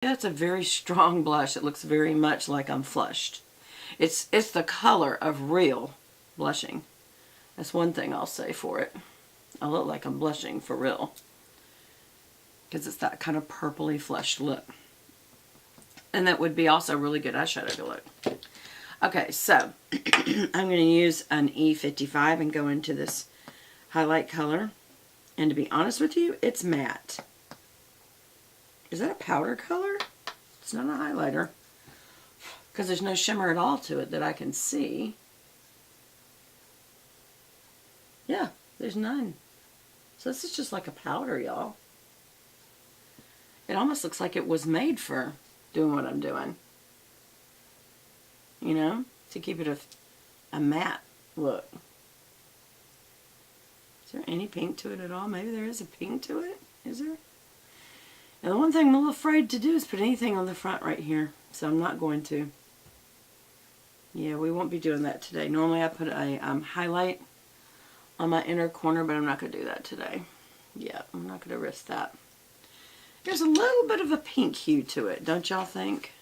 That's a very strong blush. It looks very much like I'm flushed. It's the color of real blushing. That's one thing I'll say for it. I look like I'm blushing for real. Because it's that kind of purpley flushed look. And that would be also a really good eyeshadow to look. Okay, so I'm going to use an E55 and go into this highlight color. And to be honest with you, it's matte. Is that a powder color? It's not a highlighter. Because there's no shimmer at all to it that I can see. Yeah, there's none. So this is just like a powder, y'all. It almost looks like it was made for doing what I'm doing. You know, to keep it a matte look. Is there any pink to it at all? Maybe there is a pink to it. Is there? And the one thing I'm a little afraid to do is put anything on the front right here. So I'm not going to. Yeah, we won't be doing that today. Normally I put a highlight on my inner corner, but I'm not going to do that today. Yeah, I'm not going to risk that. There's a little bit of a pink hue to it, don't y'all think?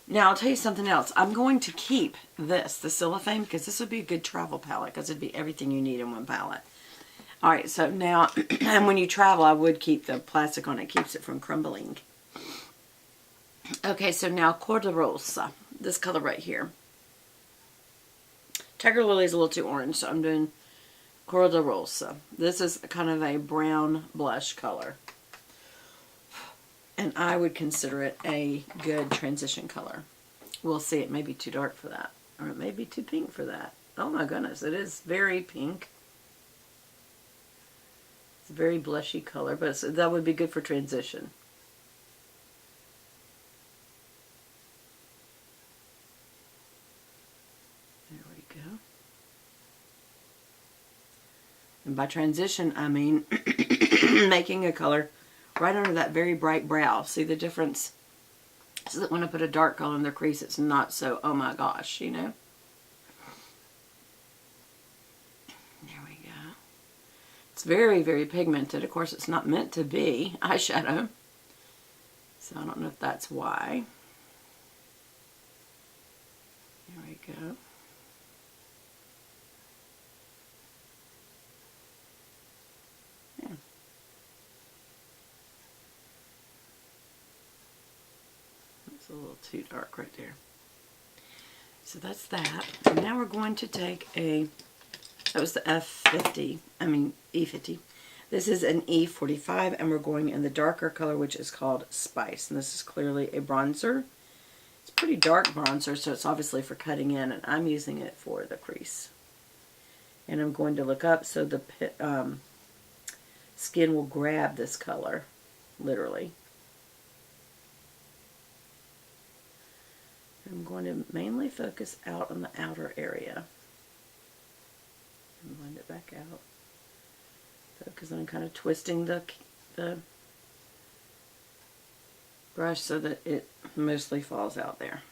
Now, I'll tell you something else. I'm going to keep this, the cellophane, because this would be a good travel palette, because it'd be everything you need in one palette. Alright, so now, and when you travel, I would keep the plastic on it. It keeps it from crumbling. Okay, so now Cor de Rosa, this color right here. Tiger Lily is a little too orange, so I'm doing Cor de Rosa. This is kind of a brown blush color. And I would consider it a good transition color. We'll see, it may be too dark for that. Or it may be too pink for that. Oh my goodness, it is very pink. It's a very blushy color, but that would be good for transition. There we go. And by transition, I mean making a color right under that very bright brow. See the difference? So that when I put a dark color in the crease, it's not so, oh my gosh, you know? There we go. It's very, very pigmented. Of course, it's not meant to be eyeshadow. So I don't know if that's why. There we go. Yeah. It's a little too dark right there. So that's that. And now we're going to take that was the E50. This is an E45, and we're going in the darker color, which is called Spice. And this is clearly a bronzer. It's a pretty dark bronzer, so it's obviously for cutting in, and I'm using it for the crease. And I'm going to look up so the skin will grab this color, literally. I'm going to mainly focus out on the outer area. And blend it back out. Because I'm kind of twisting the brush so that it mostly falls out there.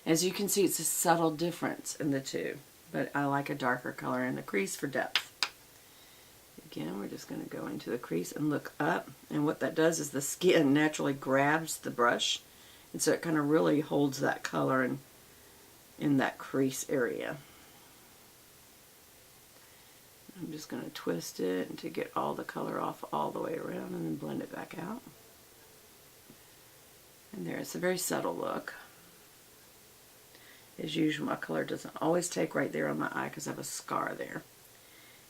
As you can see, it's a subtle difference in the two, but I like a darker color in the crease for depth. Again, we're just going to go into the crease and look up, and what that does is the skin naturally grabs the brush, and so it kind of really holds that color in that crease area. I'm just going to twist it to get all the color off all the way around and then blend it back out. And there, it's a very subtle look. As usual, my color doesn't always take right there on my eye because I have a scar there.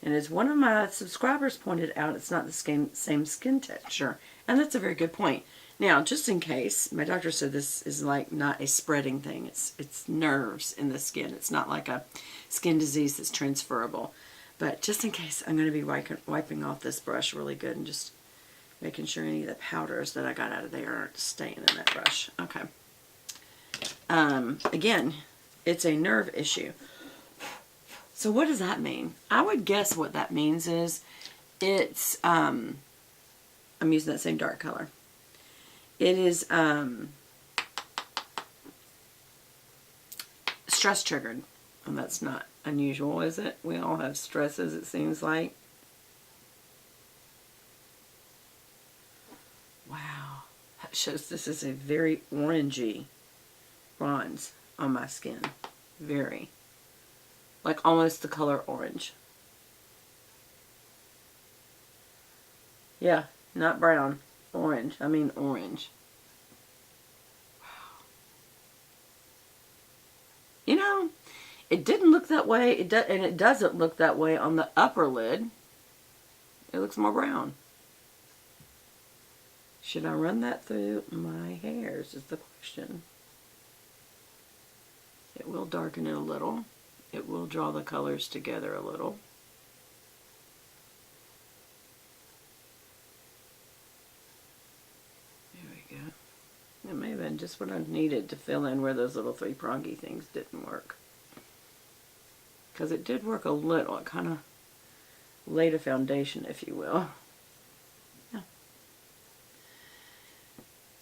And as one of my subscribers pointed out, it's not the same skin texture. And that's a very good point. Now, just in case, my doctor said this is like not a spreading thing. It's nerves in the skin. It's not like a skin disease that's transferable. But just in case, I'm going to be wiping off this brush really good and just making sure any of the powders that I got out of there aren't staying in that brush. Okay. Again, it's a nerve issue. So what does that mean? I would guess what that means is it's, I'm using that same dark color. It is stress triggered. And that's not unusual, is it? We all have stresses, it seems like. Wow. shows this is a very orangey bronze on my skin. Very. Like almost the color orange. Yeah, not brown. Orange. I mean orange. Wow. You know, it didn't look that way. And it doesn't look that way on the upper lid. It looks more brown. Should I run that through my hairs is the question. It will darken it a little. It will draw the colors together a little. There we go. It may have been just what I needed to fill in where those little three prongy things didn't work. Because it did work a little. It kind of laid a foundation, if you will. Yeah.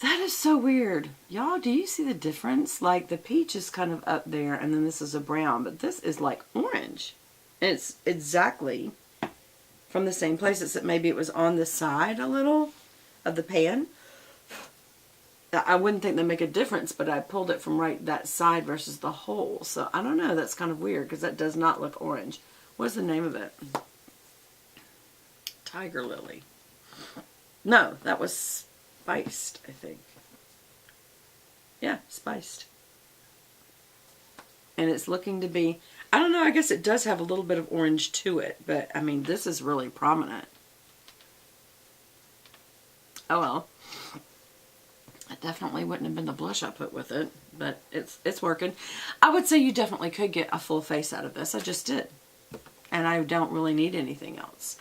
That is so weird. Y'all, do you see the difference? Like the peach is kind of up there and then this is a brown, but this is like orange. And it's exactly from the same place, except maybe it was on the side a little of the pan. I wouldn't think they make a difference, but I pulled it from right that side versus the whole. So I don't know, that's kind of weird because that does not look orange. What's the name of it? Tiger Lily. No, that was Spiced, I think. Yeah, Spiced. And it's looking to be, I don't know, I guess it does have a little bit of orange to it, but I mean, this is really prominent. Oh well. It definitely wouldn't have been the blush I put with it, but it's working. I would say you definitely could get a full face out of this. I just did. And I don't really need anything else.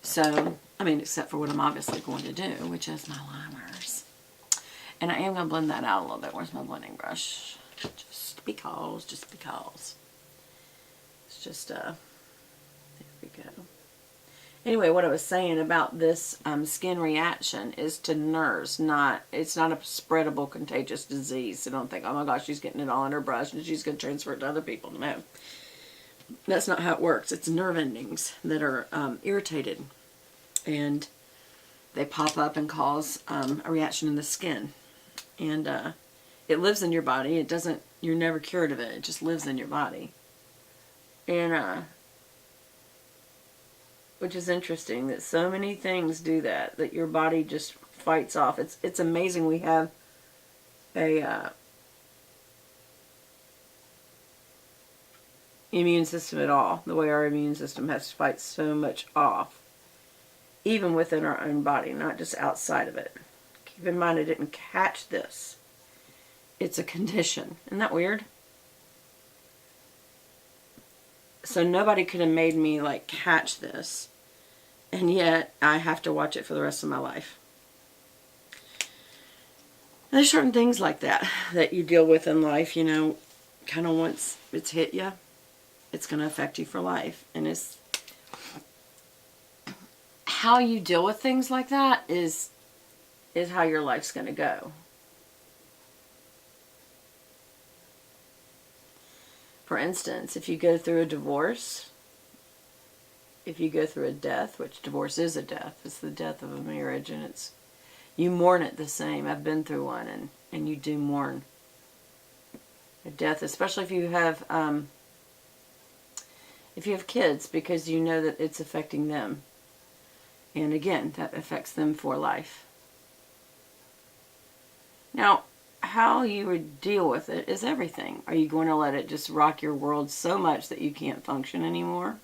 So, I mean, except for what I'm obviously going to do, which is my limers. And I am going to blend that out a little bit. Where's my blending brush? Just because. It's just, there we go. Anyway, what I was saying about this skin reaction is to nerves, it's not a spreadable contagious disease. So don't think, oh my gosh, she's getting it all on her brush and she's going to transfer it to other people. No. That's not how it works. It's nerve endings that are irritated and they pop up and cause a reaction in the skin. And it lives in your body. It doesn't, you're never cured of it. It just lives in your body. And, which is interesting that so many things do that your body just fights off. It's amazing we have a immune system at all. The way our immune system has to fight so much off, even within our own body, not just outside of it. Keep in mind I didn't catch this. It's a condition. Isn't that weird? So nobody could have made me like catch this, and yet I have to watch it for the rest of my life. And there's certain things like that you deal with in life, you know, kind of once it's hit you, it's going to affect you for life. And it's how you deal with things like that is how your life's going to go. For instance, if you go through a divorce, if you go through a death, which divorce is a death, it's the death of a marriage, and you mourn it the same. I've been through one, and you do mourn a death, especially if you have kids, because you know that it's affecting them. And again, that affects them for life. Now, how you would deal with it is everything. Are you going to let it just rock your world so much that you can't function anymore?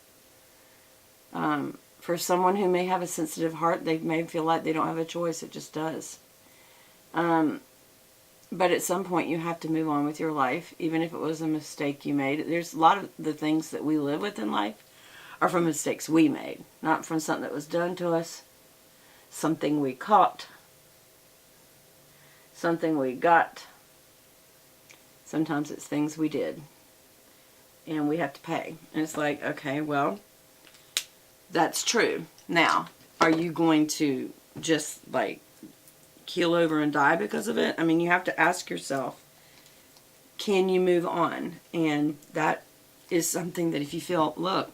For someone who may have a sensitive heart, they may feel like they don't have a choice. It just does. But at some point you have to move on with your life, even if it was a mistake you made. There's a lot of the things that we live with in life are from mistakes we made, not from something that was done to us, something we caught, something we got. Sometimes it's things we did, and we have to pay. And it's like, okay, well, that's true. Now, are you going to just like keel over and die because of it? I mean, you have to ask yourself, can you move on? And that is something that if you feel, look,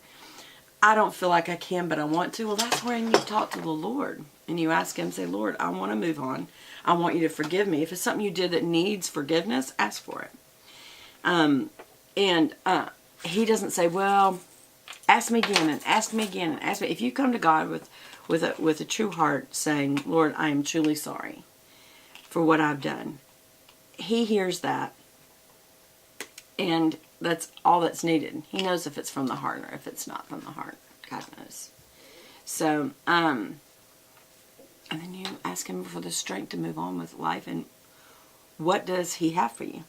I don't feel like I can, but I want to. Well, that's when you talk to the Lord and you ask Him, say, Lord, I want to move on. I want you to forgive me. If it's something you did that needs forgiveness, ask for it. He doesn't say, well, ask me again and ask me again and ask me. If you come to God with a true heart saying, Lord, I am truly sorry for what I've done, He hears that. And that's all that's needed. He knows if it's from the heart or if it's not from the heart. God knows. So, and then you ask Him for the strength to move on with life. And what does He have for you?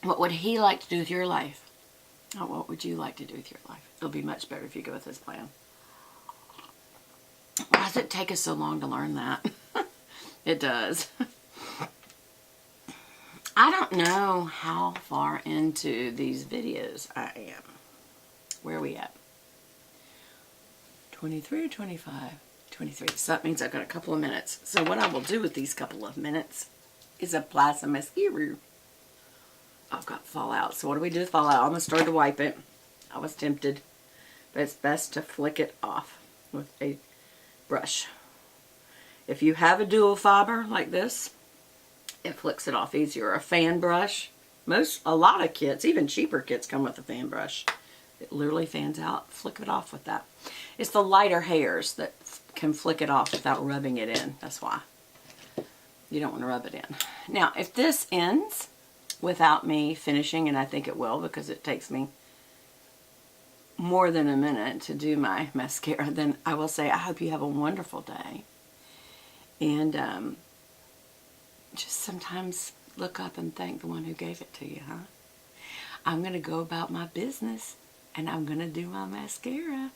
What would He like to do with your life? Oh, what would you like to do with your life? It'll be much better if you go with His plan. Why does it take us so long to learn that? It does. I don't know how far into these videos I am. Where are we at? 23 or 25? 23. So that means I've got a couple of minutes. So what I will do with these couple of minutes is apply some mascara. I've got fallout. So what do we do with fallout? I almost started to wipe it. I was tempted. But it's best to flick it off with a brush. If you have a dual fiber like this, it flicks it off easier. A fan brush. A lot of kits, even cheaper kits, come with a fan brush. It literally fans out. Flick it off with that. It's the lighter hairs that can flick it off without rubbing it in. That's why. You don't want to rub it in. Now, if this ends without me finishing, and I think it will because it takes me more than a minute to do my mascara, then I will say I hope you have a wonderful day. And just sometimes look up and thank the one who gave it to you, huh? I'm going to go about my business and I'm going to do my mascara.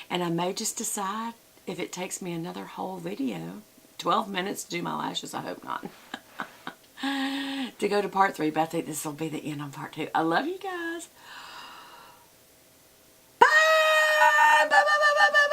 And I may just decide if it takes me another whole video, 12 minutes to do my lashes, I hope not, to go to part 3, but I think this will be the end on part 2. I love you guys. Bye! Bye, bye, bye, bye, bye.